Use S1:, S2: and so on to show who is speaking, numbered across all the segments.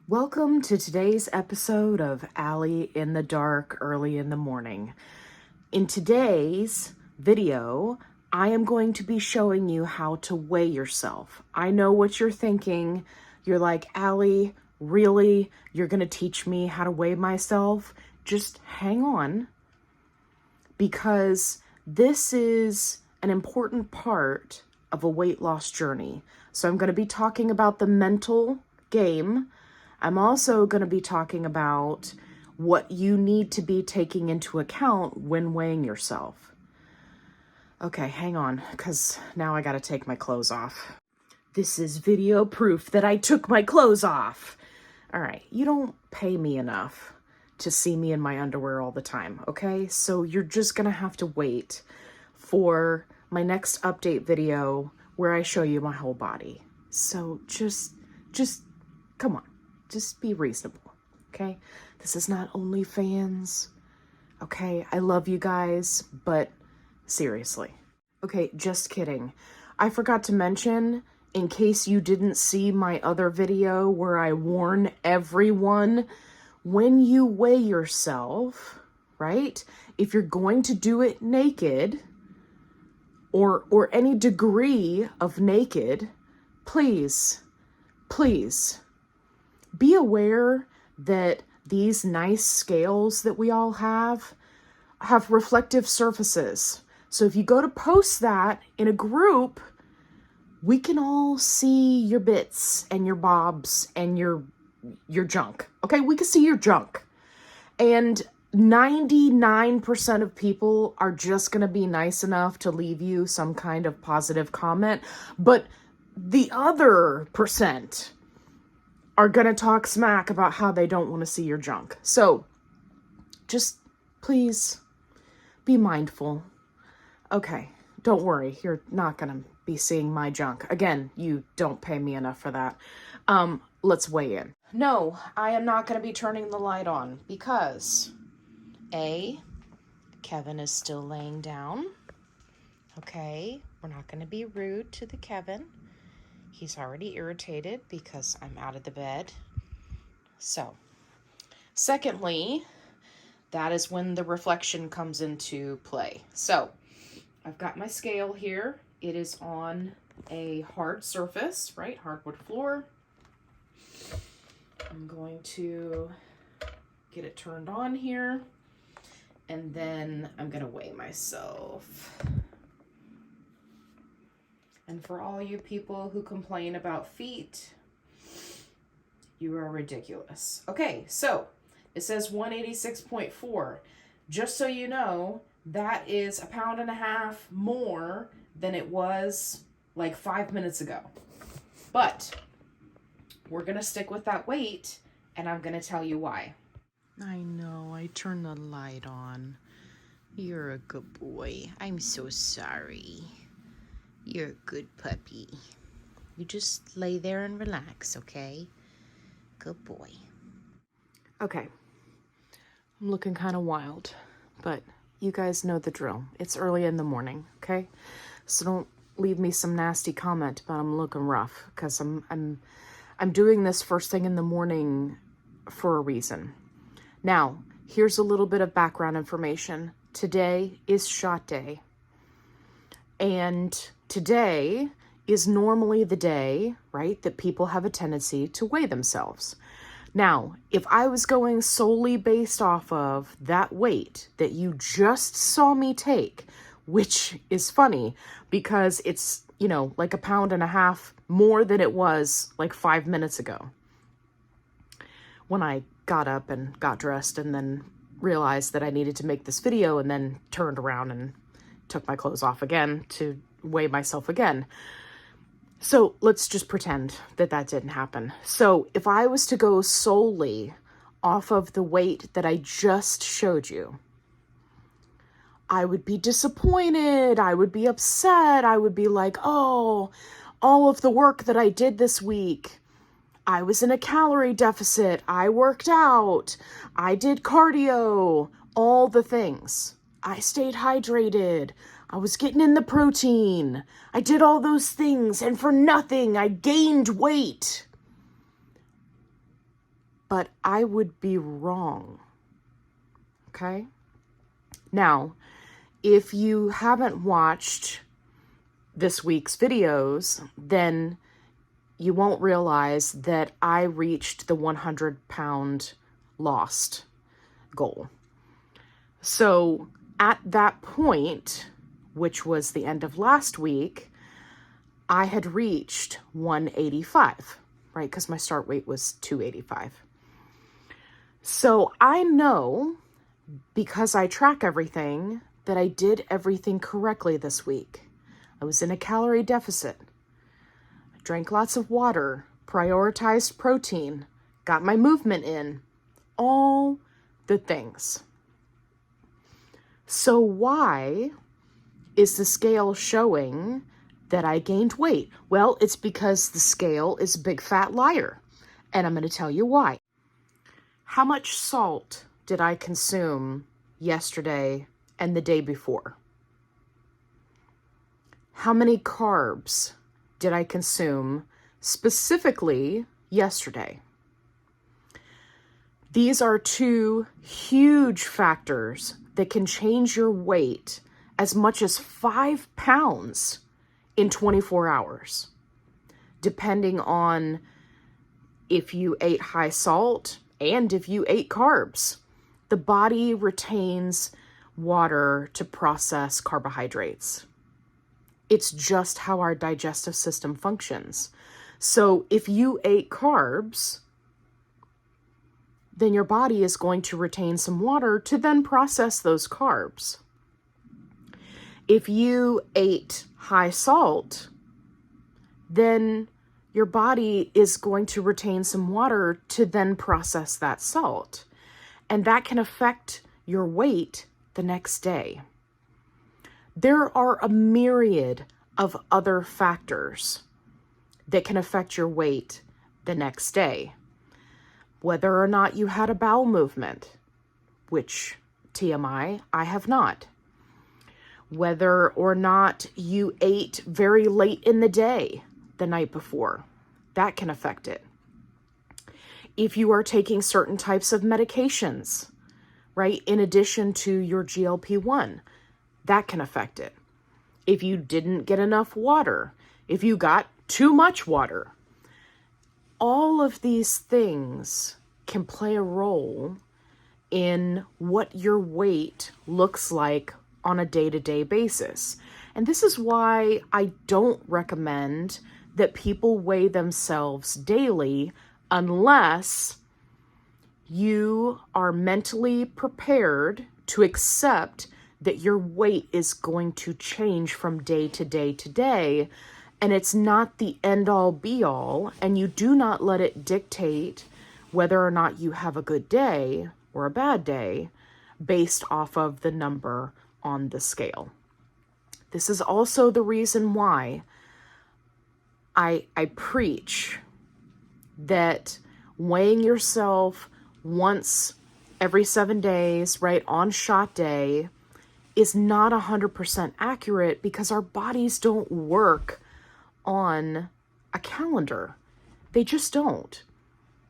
S1: Welcome to today's episode of Allie in the Dark Early in the Morning. In today's video, I am going to be showing you how to weigh yourself. I know what you're thinking. You're like, Allie, really? You're going to teach me how to weigh myself? Just hang on, because this is an important part of a weight loss journey. So I'm going to be talking about the mental game. I'm also going to be talking about what you need to be taking into account when weighing yourself. Okay, hang on, because now I got to take my clothes off. This is video proof that I took my clothes off. All right, you don't pay me enough to see me in my underwear all the time, okay? So you're just going to have to wait for my next update video where I show you my whole body. So just come on. Just be reasonable, okay? This is not OnlyFans, okay? I love you guys, but seriously. Okay, just kidding. I forgot to mention, in case you didn't see my other video where I warn everyone, when you weigh yourself, right? If you're going to do it naked, or any degree of naked, please, be aware that these nice scales that we all have reflective surfaces. So if you go to post that in a group, we can all see your bits and your bobs and your junk. Okay, we can see your junk. And 99% of people are just going to be nice enough to leave you some kind of positive comment. But the other percent are going to talk smack about how they don't want to see your junk. So just please be mindful. Okay, don't worry. You're not going to be seeing my junk. Again, you don't pay me enough for that. Let's weigh in. No, I am not going to be turning the light on because A, Kevin is still laying down. Okay, we're not going to be rude to the Kevin. He's already irritated because I'm out of the bed. So, secondly, that is when the reflection comes into play. So, I've got my scale here. It is on a hard surface, right? Hardwood floor. I'm going to get it turned on here. And then I'm going to weigh myself. And for all you people who complain about feet, you are ridiculous. Okay, so it says 186.4. Just so you know, that is 1.5 pounds more than it was like 5 minutes ago. But we're going to stick with that weight, and I'm going to tell you why. I know, I turned the light on. You're a good boy. I'm so sorry. You're a good puppy. You just lay there and relax, okay? Good boy. Okay. I'm looking kind of wild, but you guys know the drill. It's early in the morning, okay? So don't leave me some nasty comment about I'm looking rough, because I'm doing this first thing in the morning for a reason. Now, here's a little bit of background information. Today is shot day. And today is normally the day, right, that people have a tendency to weigh themselves. Now, if I was going solely based off of that weight that you just saw me take, which is funny because it's, like 1.5 pounds more than it was like 5 minutes ago when I got up and got dressed and then realized that I needed to make this video and then turned around and took my clothes off again to weigh myself again. So let's just pretend that didn't happen. So if I was to go solely off of the weight that I just showed you, I would be disappointed. I would be upset. I would be like, oh, all of the work that I did this week, I was in a calorie deficit. I worked out. I did cardio, all the things. I stayed hydrated. I was getting in the protein. I did all those things, and for nothing, I gained weight. but I would be wrong. Okay? Now, if you haven't watched this week's videos, then you won't realize that I reached the 100-pound lost goal. So at that point, which was the end of last week, I had reached 185, right? Because my start weight was 285. So I know, because I track everything, that I did everything correctly this week. I was in a calorie deficit. I drank lots of water, prioritized protein, got my movement in, all the things. So why is the scale showing that I gained weight? Well, it's because the scale is a big fat liar, and I'm going to tell you why. How much salt did I consume yesterday and the day before? How many carbs did I consume specifically yesterday? These are two huge factors that can change your weight as much as 5 pounds in 24 hours, depending on if you ate high salt and if you ate carbs. The body retains water to process carbohydrates. It's just how our digestive system functions. So if you ate carbs, then your body is going to retain some water to then process those carbs. If you ate high salt, then your body is going to retain some water to then process that salt. And that can affect your weight the next day. There are a myriad of other factors that can affect your weight the next day. Whether or not you had a bowel movement, which, TMI, I have not. Whether or not you ate very late in the day the night before, that can affect it. If you are taking certain types of medications, right, in addition to your GLP1, that can affect it. If you didn't get enough water, if you got too much water, all of these things can play a role in what your weight looks like on a day-to-day basis. And this is why I don't recommend that people weigh themselves daily unless you are mentally prepared to accept that your weight is going to change from day to day to day, and it's not the end-all be-all, and you do not let it dictate whether or not you have a good day or a bad day based off of the number on the scale. This is also the reason why I preach that weighing yourself once every 7 days, right, on shot day, is not 100% accurate, because our bodies don't work on a calendar. They just don't.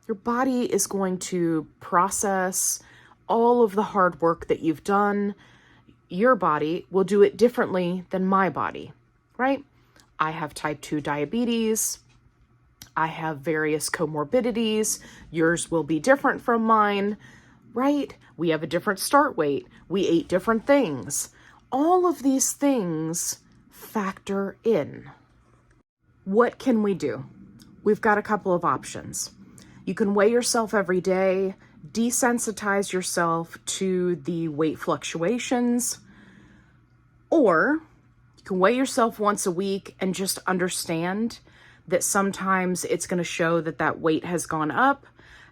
S1: Your body is going to process all of the hard work that you've done. Your body will do it differently than my body, right? I have type 2 diabetes. I have various comorbidities. Yours will be different from mine, right? We have a different start weight. We ate different things. All of these things factor in. What can we do? We've got a couple of options. You can weigh yourself every day, desensitize yourself to the weight fluctuations, or you can weigh yourself once a week and just understand that sometimes it's going to show that that weight has gone up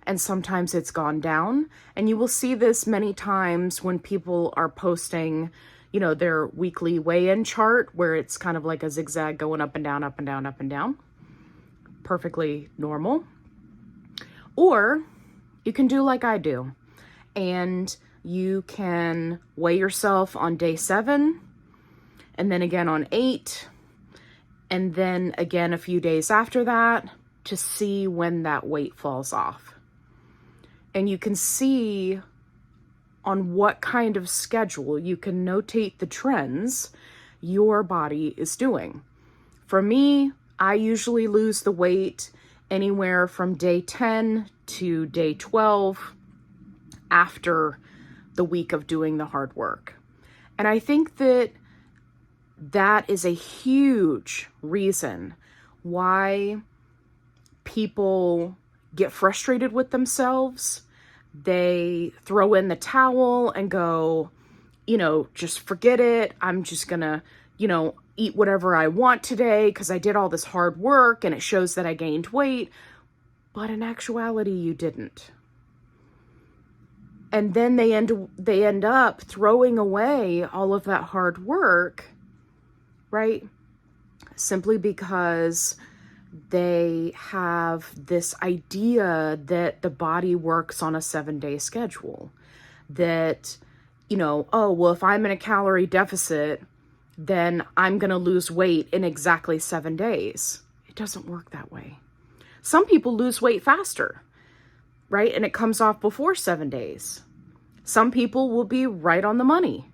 S1: and sometimes it's gone down. And you will see this many times when people are posting, you know, their weekly weigh-in chart, where it's kind of like a zigzag going up and down, up and down, up and down. Perfectly normal. Or you can do like I do, and you can weigh yourself on day 7, and then again on 8, and then again a few days after that, to see when that weight falls off. and you can see on what kind of schedule you can notate the trends your body is doing. For me, I usually lose the weight anywhere from day 10 to day 12 after the week of doing the hard work. And I think that that is a huge reason why people get frustrated with themselves. They throw in the towel and go, just forget it. I'm just gonna, eat whatever I want today because I did all this hard work and it shows that I gained weight. But in actuality, you didn't. And then they end up throwing away all of that hard work, right? Simply because they have this idea that the body works on a 7-day schedule. That, oh, well, if I'm in a calorie deficit, then I'm going to lose weight in exactly 7 days. It doesn't work that way. Some people lose weight faster, right? And it comes off before 7 days. Some people will be right on the money.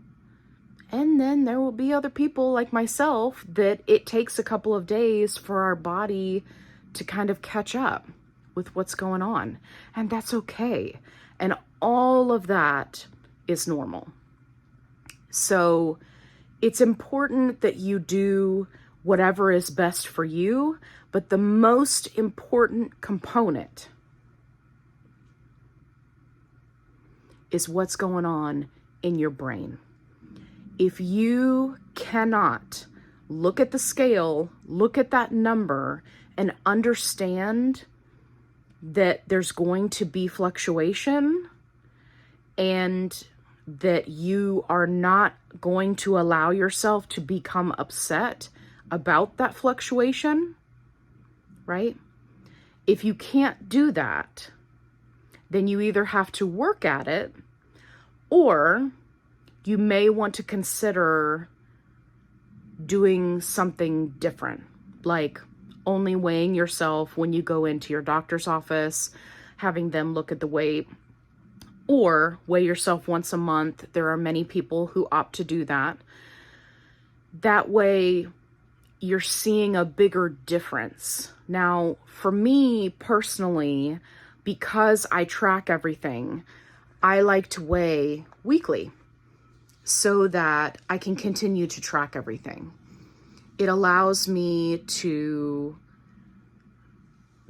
S1: And then there will be other people like myself that it takes a couple of days for our body to kind of catch up with what's going on. And that's okay. And all of that is normal. So it's important that you do whatever is best for you, but the most important component is what's going on in your brain. If you cannot look at the scale, look at that number, and understand that there's going to be fluctuation and that you are not going to allow yourself to become upset about that fluctuation, right? If you can't do that, then you either have to work at it, or you may want to consider doing something different, like only weighing yourself when you go into your doctor's office, having them look at the weight, or weigh yourself once a month. There are many people who opt to do that. That way, you're seeing a bigger difference. Now, for me personally, because I track everything, I like to weigh weekly so that I can continue to track everything. It allows me to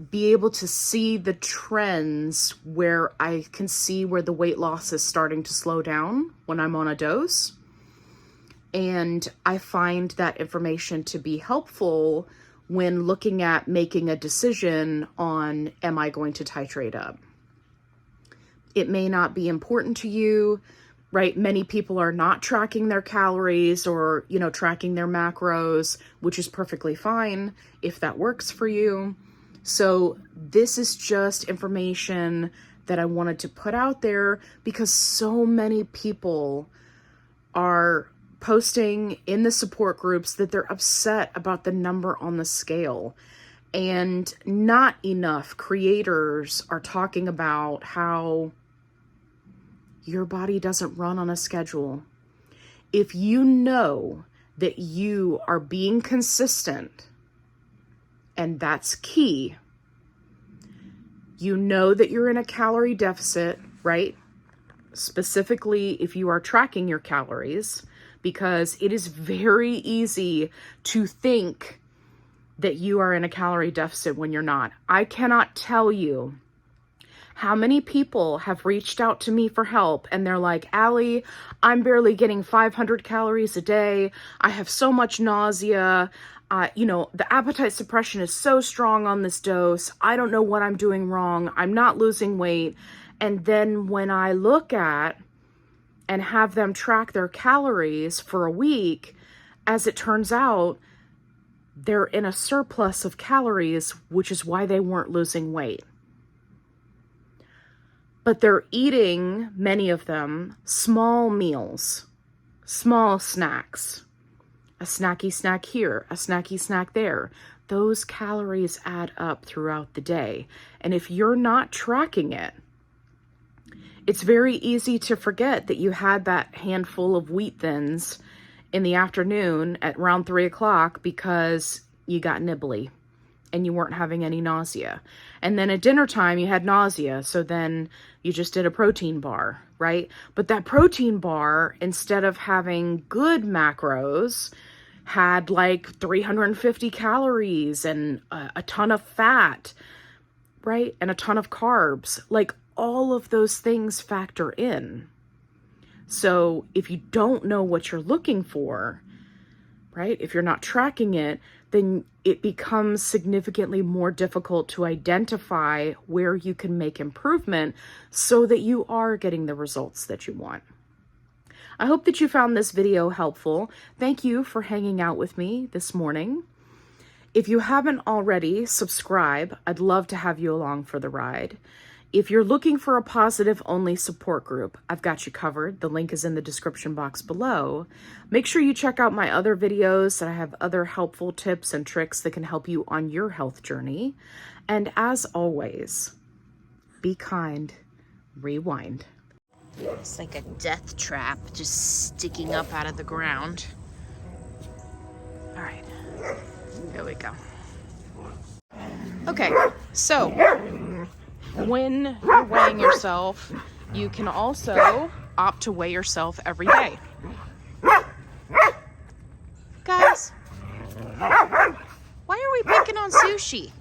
S1: be able to see the trends where I can see where the weight loss is starting to slow down when I'm on a dose. And I find that information to be helpful when looking at making a decision on, am I going to titrate up? It may not be important to you, right? Many people are not tracking their calories or, tracking their macros, which is perfectly fine if that works for you. So this is just information that I wanted to put out there because so many people are posting in the support groups that they're upset about the number on the scale. And not enough creators are talking about how your body doesn't run on a schedule. If you know that you are being consistent, and that's key, you know that you're in a calorie deficit, right? Specifically, if you are tracking your calories, because it is very easy to think that you are in a calorie deficit when you're not. I cannot tell you how many people have reached out to me for help and they're like, Allie, I'm barely getting 500 calories a day. I have so much nausea. The appetite suppression is so strong on this dose. I don't know what I'm doing wrong. I'm not losing weight. And then when I look at and have them track their calories for a week, as it turns out, they're in a surplus of calories, which is why they weren't losing weight. But they're eating, many of them, small meals, small snacks, a snacky snack here, a snacky snack there. Those calories add up throughout the day. And if you're not tracking it, It's very easy to forget that you had that handful of wheat thins in the afternoon at around 3 o'clock because you got nibbly and you weren't having any nausea. And then at dinner time, you had nausea. So then you just did a protein bar, right? But that protein bar, instead of having good macros, had like 350 calories and a ton of fat, right? And a ton of carbs. Like, all of those things factor in. So if you don't know what you're looking for, right? If you're not tracking it, then it becomes significantly more difficult to identify where you can make improvement so that you are getting the results that you want. I hope that you found this video helpful. Thank you for hanging out with me this morning. If you haven't already, subscribe. I'd love to have you along for the ride. If you're looking for a positive-only support group, I've got you covered. The link is in the description box below. Make sure you check out my other videos that I have other helpful tips and tricks that can help you on your health journey. And as always, be kind, rewind. It's like a death trap just sticking up out of the ground. All right, here we go. Okay, so when you're weighing yourself, you can also opt to weigh yourself every day. Guys, why are we picking on Sushi?